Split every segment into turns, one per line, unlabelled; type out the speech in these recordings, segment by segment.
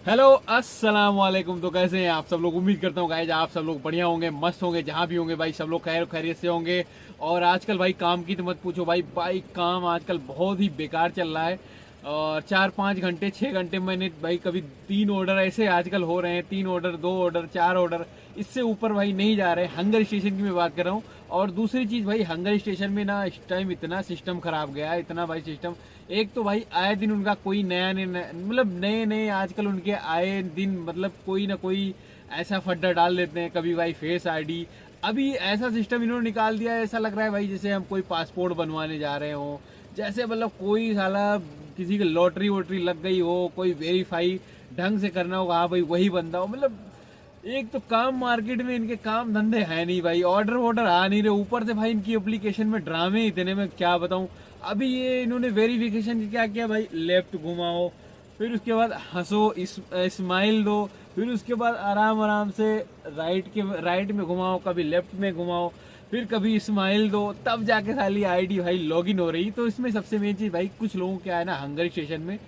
Hello अस्सलाम वालेकुम। तो कैसे हैं आप सब लोग? उम्मीद करता हूँ गाइज आप सब लोग बढ़िया होंगे, मस्त होंगे, जहाँ भी होंगे भाई सब लोग खैर खैरियत से होंगे। और आजकल भाई काम की तो मत पूछो भाई, काम आजकल बहुत ही बेकार चल रहा है। और 4-5 घंटे 6 घंटे मैंने भाई कभी 3 ऑर्डर ऐसे आजकल हो रहे हैं, 3 ऑर्डर 2 ऑर्डर 4 ऑर्डर, इससे ऊपर भाई नहीं जा रहे। हंगर स्टेशन की मैं बात कर रहा हूँ। और दूसरी चीज़ भाई, हंगर स्टेशन में ना इस टाइम इतना सिस्टम खराब गया है, इतना भाई सिस्टम। एक तो भाई आए दिन उनका कोई नया मतलब नए नए आजकल उनके आए दिन मतलब कोई ना कोई ऐसा फड्डा डाल देते हैं। कभी भाई फेस आईडी, अभी ऐसा सिस्टम इन्होंने निकाल दिया है, ऐसा लग रहा है भाई जैसे हम कोई पासपोर्ट बनवाने जा रहे हो। जैसे मतलब कोई साला किसी की लॉटरी वोटरी लग गई हो, कोई वेरीफाई ढंग से करना होगा, हाँ भाई वही बंदा हो। मतलब एक तो काम, मार्केट में इनके काम धंधे है नहीं भाई, ऑर्डर वॉर्डर आ नहीं रहे, ऊपर से भाई इनकी एप्लीकेशन में ड्रामे इतने, में क्या बताऊं। अभी ये इन्होंने वेरिफिकेशन क्या किया भाई, लेफ्ट घुमाओ, फिर उसके बाद हंसो, स्माइल दो, फिर उसके बाद आराम आराम से राइट में घुमाओ, कभी लेफ्ट में घुमाओ, फिर कभी स्माइल दो, तब जाके साली आईडी भाई लॉगिन हो रही। तो इसमें सबसे मेन चीज़ भाई, कुछ लोगों क्या है ना, हंगर स्टेशन में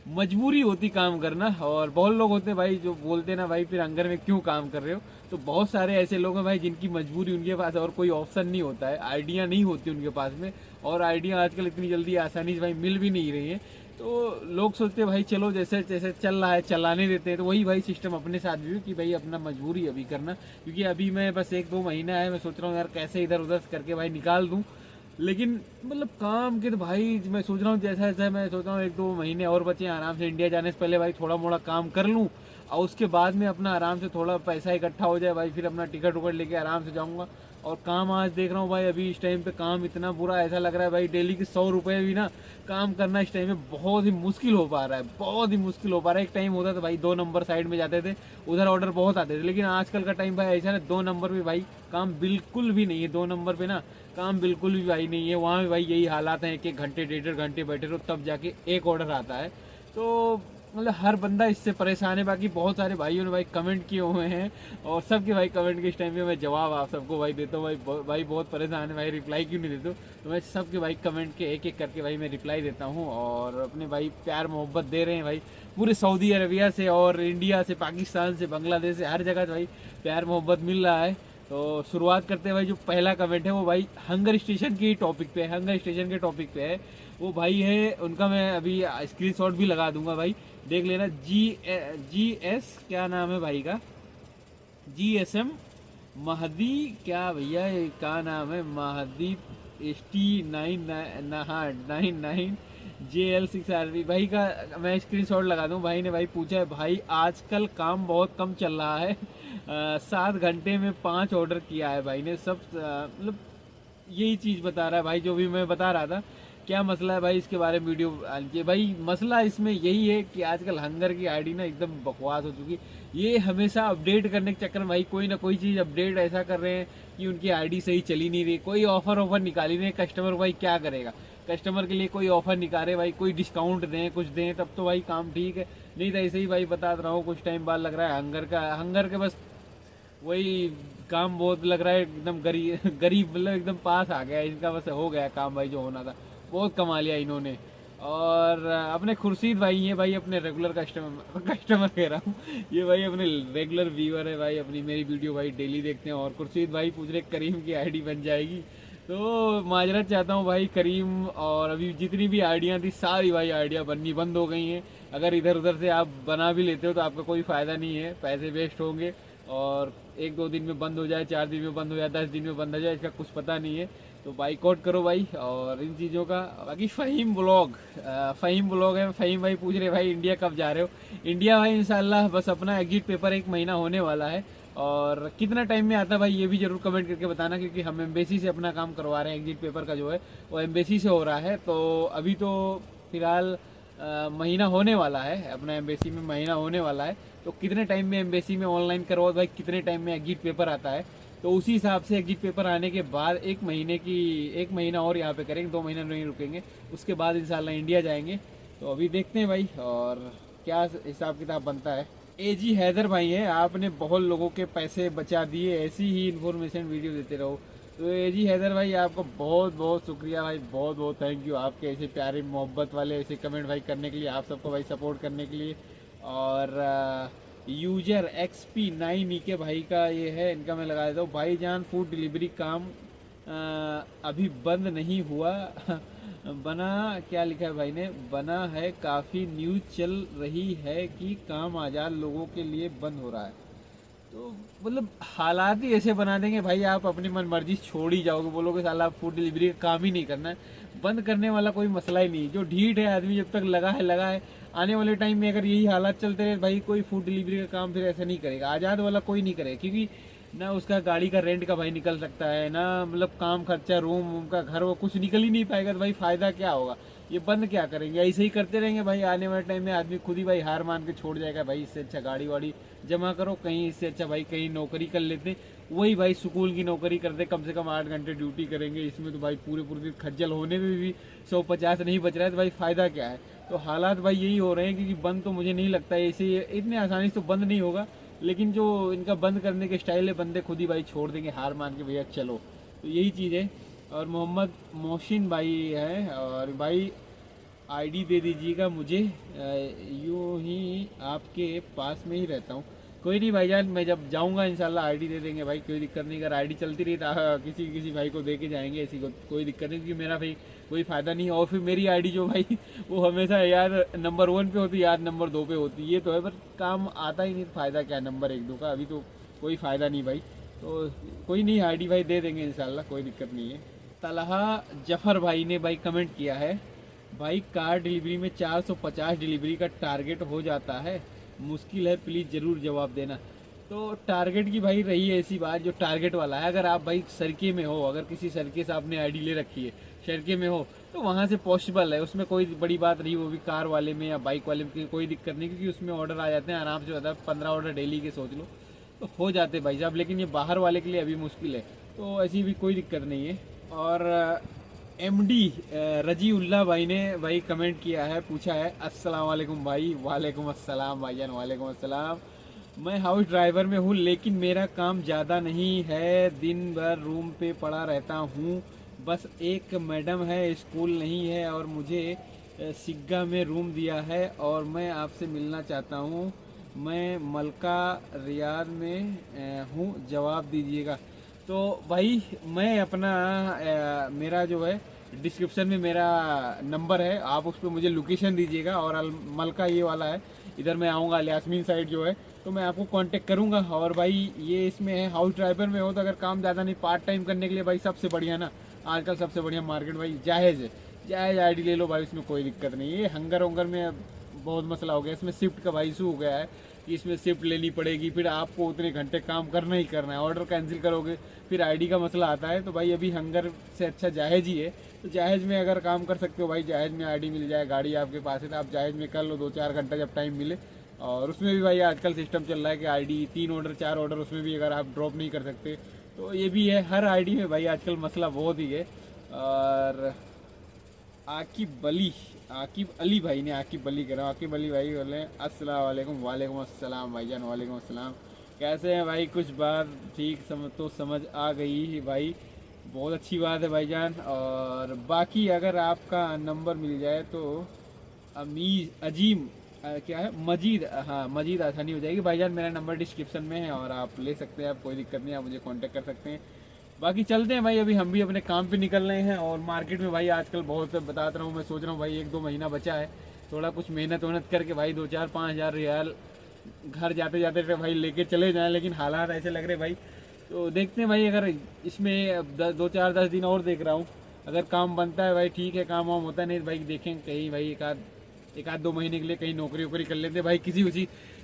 मजबूरी होती काम करना। और बहुत लोग होते हैं भाई जो बोलते हैं ना भाई फिर हंगर में क्यों काम कर रहे हो। तो बहुत सारे ऐसे लोग हैं भाई जिनकी मजबूरी, उनके पास और कोई ऑप्शन नहीं होता है, आइडिया नहीं होती उनके पास में। और आइडिया आजकल इतनी जल्दी आसानी से भाई मिल भी नहीं रही है। तो लोग सोचते हैं भाई चलो जैसे जैसे चल रहा है चलाने देते हैं। तो वही भाई सिस्टम अपने साथ भी है कि भाई अपना मजबूरी अभी करना, क्योंकि अभी मैं बस 1-2 महीना है, मैं सोच रहा हूँ यार कैसे इधर उधर करके भाई निकाल दूँ। लेकिन मतलब काम के तो भाई मैं सोच रहा हूँ जैसा जैसा मैं सोच रहा हूँ 1-2 महीने और बचे हैं, आराम से इंडिया जाने से पहले भाई थोड़ा मोड़ा काम कर लूँ। और उसके बाद में अपना आराम से थोड़ा पैसा इकट्ठा हो जाए भाई, फिर अपना टिकट उकट लेके आराम से जाऊँगा। और काम आज देख रहा हूँ भाई, अभी इस टाइम पे काम इतना बुरा, ऐसा लग रहा है भाई डेली के 100 रुपये भी ना काम करना इस टाइम में बहुत ही मुश्किल हो पा रहा है, बहुत ही मुश्किल हो पा रहा है। एक टाइम होता था भाई 2 नंबर साइड में जाते थे, उधर ऑर्डर बहुत आते थे। लेकिन आजकल का टाइम भाई ऐसा है, 2 नंबर पे भाई काम बिल्कुल भी नहीं है। 2 नंबर पे ना काम बिल्कुल भी भाई नहीं है, वहाँ भी भाई यही हालात हैं, 1-1 घंटे 1.5-1.5 घंटे बैठे रहो तब जाके एक ऑर्डर आता है। तो मतलब हर बंदा इससे परेशान है। बाकी बहुत सारे भाइयों ने भाई कमेंट किए हुए हैं, और सबके भाई कमेंट के इस टाइम पे मैं जवाब आप सबको भाई देता हूँ। भाई बहुत परेशान है भाई, रिप्लाई क्यों नहीं देते हो। तो मैं सबके भाई कमेंट के एक एक करके भाई मैं रिप्लाई देता हूँ। और अपने भाई प्यार मोहब्बत दे रहे हैं भाई पूरे सऊदी अरबिया से और इंडिया से, पाकिस्तान से, बांग्लादेश से, हर जगह से भाई प्यार मोहब्बत मिल रहा है। तो शुरुआत करते हैं भाई। जो पहला कमेंट है वो भाई हंगर स्टेशन की टॉपिक पे है, हंगर स्टेशन के टॉपिक पे है। वो भाई है उनका, मैं अभी स्क्रीनशॉट भी लगा दूंगा भाई, देख लेना। जी एस क्या नाम है भाई का, GSM महदी, क्या भैया ये क्या नाम है, महदी ST99 भाई का मैं स्क्रीनशॉट लगा दूं। भाई ने भाई पूछा है भाई आजकल काम बहुत कम चल रहा है, 7 घंटे में 5 ऑर्डर किया है भाई ने। सब मतलब यही चीज़ बता रहा है भाई, जो भी मैं बता रहा था। क्या मसला है भाई, इसके बारे में वीडियो डालिए भाई। मसला इसमें यही है कि आजकल हंगर की आईडी ना एकदम बकवास हो चुकी है। ये हमेशा अपडेट करने के चक्कर में भाई कोई ना कोई चीज़ अपडेट ऐसा कर रहे हैं कि उनकी आईडी सही चली नहीं रही। कोई ऑफर निकाली नहीं, कस्टमर भाई क्या करेगा, कस्टमर के लिए कोई ऑफर निकाले भाई, कोई डिस्काउंट दें, कुछ दें, तब तो भाई काम ठीक है। नहीं तो ऐसे ही भाई बता रहा हूँ, कुछ टाइम बाद लग रहा है हंगर के बस वही काम बहुत लग रहा है एकदम गरीब गरीब, मतलब एकदम पास आ गया इनका, बस हो गया काम भाई जो होना था। बहुत कमा लिया इन्होंने। और अपने खुर्शीद भाई हैं भाई, अपने रेगुलर कस्टमर कह रहा हूँ, ये भाई अपने रेगुलर व्यूअर है भाई, अपनी मेरी वीडियो भाई डेली देखते हैं। और खुर्शीद भाई पूछ रहे करीम की आईडी बन जाएगी। तो माजरत चाहता हूँ भाई करीम, और अभी जितनी भी आइडिया थी सारी भाई आइडिया बननी बंद हो गई हैं। अगर इधर उधर से आप बना भी लेते हो तो आपका कोई फ़ायदा नहीं है, पैसे वेस्ट होंगे। और 1-2 दिन में बंद हो जाए, 4 दिन में बंद हो जाए, 10 दिन में बंद हो जाए, इसका कुछ पता नहीं है। तो बाइकआउट करो भाई और इन चीज़ों का। बाकी फ़हीम ब्लॉग है, फ़हीम भाई पूछ रहे भाई इंडिया कब जा रहे हो। इंडिया भाई इंशाल्लाह बस अपना एग्जिट पेपर 1 महीना होने वाला है। और कितना टाइम में आता है भाई ये भी जरूर कमेंट करके बताना, क्योंकि हम एम्बेसी से अपना काम करवा रहे हैं। एग्जिट पेपर का जो है वो एम्बेसी से हो रहा है। तो अभी तो फिलहाल महीना होने वाला है, अपना एम्बेसी में महीना होने वाला है। तो कितने टाइम में एम्बेसी में ऑनलाइन करवाओ भाई, कितने टाइम में एग्जिट पेपर आता है, तो उसी हिसाब से एग्जिट पेपर आने के बाद 1 महीना और यहाँ पे करेंगे, 2 महीना नहीं रुकेंगे, उसके बाद इंशाल्लाह इंडिया जाएंगे। तो अभी देखते हैं भाई और क्या हिसाब किताब बनता है। AG हैदर भाई हैं, आपने बहुत लोगों के पैसे बचा दिए, ऐसी ही इन्फॉर्मेशन वीडियो देते रहो। तो AG हैदर भाई आपका बहुत बहुत शुक्रिया भाई, बहुत बहुत थैंक यू आपके ऐसे प्यारे मोहब्बत वाले ऐसे कमेंट भाई करने के लिए, आप सबको भाई सपोर्ट करने के लिए। और यूजर XP9 के भाई का ये है, इनका मैं लगा देता हूँ। भाईजान फूड डिलीवरी काम अभी बंद नहीं हुआ बना, क्या लिखा है भाई ने, बना है, काफ़ी न्यूज़ चल रही है कि काम आज़ाद लोगों के लिए बंद हो रहा है। तो मतलब हालात ही ऐसे बना देंगे भाई, आप अपनी मन मर्जी छोड़ ही जाओगे, बोलोगे साला आप फूड डिलीवरी का काम ही नहीं करना है। बंद करने वाला कोई मसला ही नहीं, जो ढीठ है आदमी जब तक लगा है लगा है। आने वाले टाइम में अगर यही हालात चलते रहे भाई, कोई फूड डिलीवरी का काम फिर ऐसा नहीं करेगा, आज़ाद वाला कोई नहीं करेगा, क्योंकि ना उसका गाड़ी का रेंट का भाई निकल सकता है, ना मतलब काम खर्चा, रूम वूम का, घर वो कुछ निकल ही नहीं पाएगा, तो भाई फायदा क्या होगा। ये बंद क्या करेंगे, ऐसे ही करते रहेंगे भाई। आने वाले टाइम में आदमी खुद ही भाई हार मान के छोड़ जाएगा भाई, इससे अच्छा गाड़ी वाड़ी जमा करो कहीं, इससे अच्छा भाई कहीं नौकरी कर लेते, वही भाई स्कूल की नौकरी करते, कम से कम 8 घंटे ड्यूटी करेंगे, इसमें तो भाई पूरे पूरे दिन खज्जल होने में भी 150 नहीं बच रहा है, तो भाई फायदा क्या है। तो हालात भाई यही हो रहे हैं, क्योंकि बंद तो मुझे नहीं लगता है ऐसे इतने आसानी से तो बंद नहीं होगा, लेकिन जो इनका बंद करने के स्टाइल है, बंदे खुद ही भाई छोड़ देंगे हार मान के, भैया चलो, तो यही चीज़ है। और मोहम्मद मोहसिन भाई है, और भाई आईडी दे दीजिएगा मुझे, यूं ही आपके पास में ही रहता हूँ। कोई नहीं भाईजान, मैं जब जाऊँगा इंशाल्लाह आईडी दे देंगे भाई, कोई दिक्कत नहीं। अगर आईडी चलती रही तो किसी किसी भाई को दे के जाएंगे, ऐसी कोई दिक्कत नहीं, क्योंकि मेरा भाई कोई फ़ायदा नहीं है। और फिर मेरी आईडी जो भाई वो हमेशा यार नंबर 1 पे होती, यार नंबर 2 पे होती, ये तो है, पर काम आता ही नहीं, तो फ़ायदा क्या नंबर 1 2 का, अभी तो कोई फ़ायदा नहीं भाई। तो कोई नहीं, आईडी भाई दे देंगे इंशाल्लाह, कोई दिक्कत नहीं है। तलहा जफर भाई ने भाई कमेंट किया है, भाई कार डिलीवरी में 450 डिलीवरी का टारगेट हो जाता है, मुश्किल है, प्लीज़ ज़रूर जवाब देना। तो टारगेट की भाई रही है ऐसी बात, जो टारगेट वाला है, अगर आप भाई सरके में हो, अगर किसी सरके से आपने आईडी ले रखी है, सरके में हो, तो वहाँ से पॉसिबल है, उसमें कोई बड़ी बात नहीं, वो भी कार वाले में या बाइक वाले में कोई दिक्कत नहीं, क्योंकि उसमें ऑर्डर आ जाते हैं आराम से, होता है 15 ऑर्डर डेली के सोच लो, तो हो जाते भाई साहब। लेकिन ये बाहर वाले के लिए अभी मुश्किल है, तो ऐसी भी कोई दिक्कत नहीं है। और एमडी रजीउल्ला भाई ने भाई कमेंट किया है, पूछा है, अस्सलाम वालेकुम भाई। वालेकुम अस्सलाम भाईजान, वालेकुम अस्सलाम। मैं हाउस ड्राइवर में हूँ, लेकिन मेरा काम ज़्यादा नहीं है, दिन भर रूम पे पड़ा रहता हूँ, बस एक मैडम है, स्कूल नहीं है, और मुझे सिग्गा में रूम दिया है, और मैं आपसे मिलना चाहता हूँ। मैं मलका रियाद में हूँ, जवाब दीजिएगा। तो भाई मैं अपना मेरा जो है डिस्क्रिप्शन में मेरा नंबर है, आप उस पर मुझे लोकेशन दीजिएगा, और मलका ये वाला है, इधर मैं आऊँगा, यास्मीन साइड जो है, तो मैं आपको कांटेक्ट करूँगा। और भाई ये इसमें है, हाउस ड्राइवर में हो तो अगर काम ज़्यादा नहीं, पार्ट टाइम करने के लिए भाई सबसे बढ़िया ना, आजकल सबसे बढ़िया मार्केट भाई जायज़ है, जायज़ आईडी ले लो भाई, उसमें कोई दिक्कत नहीं है। हंगर वंगर में बहुत मसला हो गया, इसमें शिफ्ट का भाई इशू हो गया है कि इसमें शिफ्ट लेनी पड़ेगी, फिर आपको उतने घंटे काम करना ही करना है, ऑर्डर कैंसिल करोगे फिर आईडी का मसला आता है। तो भाई अभी हंगर से अच्छा जायज़ ही है, तो जायज़ में अगर काम कर सकते हो भाई, जायज़ में आईडी मिल जाए, गाड़ी आपके पास है तो आप जायज़ में कर लो, 2-4 घंटा जब टाइम मिले। और उसमें भी भाई आजकल सिस्टम चल रहा है कि आईडी 3 ऑर्डर 4 ऑर्डर उसमें भी अगर आप ड्रॉप नहीं कर सकते, तो ये भी है, हर आईडी में भाई आजकल मसला बहुत ही है। और आकिब अली भाई ने, आकिब अली कह रहा हूँ, आकिब अली भाई बोले अस्सलाम वालेकुम। वालेकुम अस्सलाम भाईजान, वालेकुम अस्सलाम। कैसे हैं भाई, कुछ बात ठीक समझ आ गई है भाई, बहुत अच्छी बात है भाईजान। और बाकी अगर आपका नंबर मिल जाए तो अजीम क्या है, मजीद, हाँ मजीद आसानी हो जाएगी भाईजान। मेरा नंबर डिस्क्रिप्शन में है और आप ले सकते हैं, आप कोई दिक्कत नहीं, आप मुझे कांटेक्ट कर सकते हैं। बाकी चलते हैं भाई, अभी हम भी अपने काम पे निकल रहे हैं। और मार्केट में भाई आजकल बहुत बताता रहा हूँ, मैं सोच रहा हूँ भाई 1-2 महीना बचा है, थोड़ा कुछ मेहनत करके भाई 2-4-5 हज़ार रियाल घर जाते जाते भाई लेके चले जाएं। लेकिन हालात ऐसे लग रहे भाई, तो देखते हैं भाई, अगर इसमें 2-4-10 दिन और देख रहा हूँ, अगर काम बनता है भाई ठीक है, काम वाम होता नहीं तो भाई देखेंगे कहीं भाई एक आध 2 महीने के लिए कहीं नौकरी वोकरी कर लेते भाई।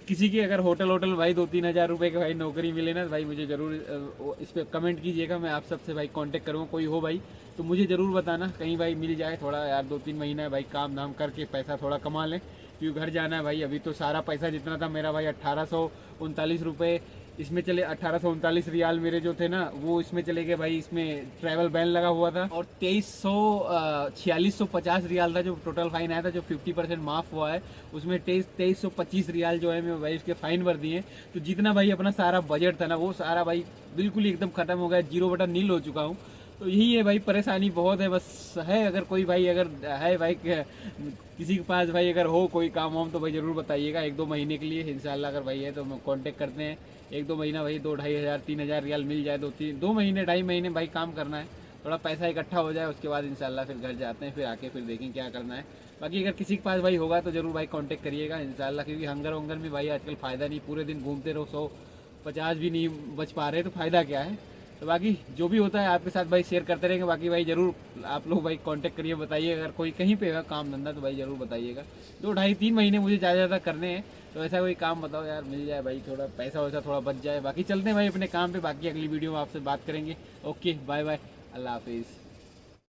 किसी की अगर होटल भाई 2-3 हज़ार रुपये के भाई नौकरी मिले ना, तो भाई मुझे ज़रूर इस पर कमेंट कीजिएगा, मैं आप सबसे भाई कांटेक्ट करूँगा। कोई हो भाई तो मुझे ज़रूर बताना, कहीं भाई मिल जाए थोड़ा यार, 2-3 महीना है भाई, काम धाम करके पैसा थोड़ा कमा लें, क्योंकि घर जाना है भाई। अभी तो सारा पैसा जितना था मेरा भाई 1839 रुपये इसमें चले, 1839 रियाल मेरे जो थे ना वो इसमें चले गए भाई, इसमें ट्रैवल बैन लगा हुआ था। और 4650 रियाल था जो टोटल फाइन आया था, जो 50% माफ हुआ है, उसमें 2325 रियाल जो है मैं भाई उसके फाइन भर दिए। तो जितना भाई अपना सारा बजट था ना, वो सारा भाई बिल्कुल ही एकदम खत्म हो गया, 0 बटा नील हो चुका हूँ। तो यही है भाई, परेशानी बहुत है बस है। अगर कोई भाई अगर है भाई किसी के पास भाई अगर हो कोई काम वाम तो भाई ज़रूर बताइएगा, 1-2 महीने के लिए इंशाल्लाह अगर भाई है तो हम कांटेक्ट करते हैं। 1-2 महीना भाई 2-2,500-3,000 रियाल मिल जाए, 2 महीने 2.5 महीने भाई काम करना है, थोड़ा पैसा इकट्ठा हो जाए, उसके बाद इंशाल्लाह फिर घर जाते हैं, फिर आके फिर देखें क्या करना है। बाकी अगर किसी के पास भाई होगा तो ज़रूर भाई कांटेक्ट करिएगा इंशाल्लाह, क्योंकि हंगर वंगर में भाई आजकल फ़ायदा नहीं, पूरे दिन घूमते रहो, 150 भी नहीं बच पा रहे तो फ़ायदा क्या है। तो बाकी जो भी होता है आपके साथ भाई शेयर करते रहेंगे। बाकी भाई ज़रूर आप लोग भाई कांटेक्ट करिए, बताइए अगर कोई कहीं पे है काम धंधा तो भाई ज़रूर बताइएगा। 2-2.5-3 महीने मुझे ज़्यादा करने हैं, तो ऐसा कोई काम बताओ यार मिल जाए भाई, थोड़ा पैसा वैसा थोड़ा बच जाए। बाकी चलते हैं भाई अपने काम पे, बाकी अगली वीडियो में आपसे बात करेंगे। ओके बाय बाय, अल्लाह हाफिज़।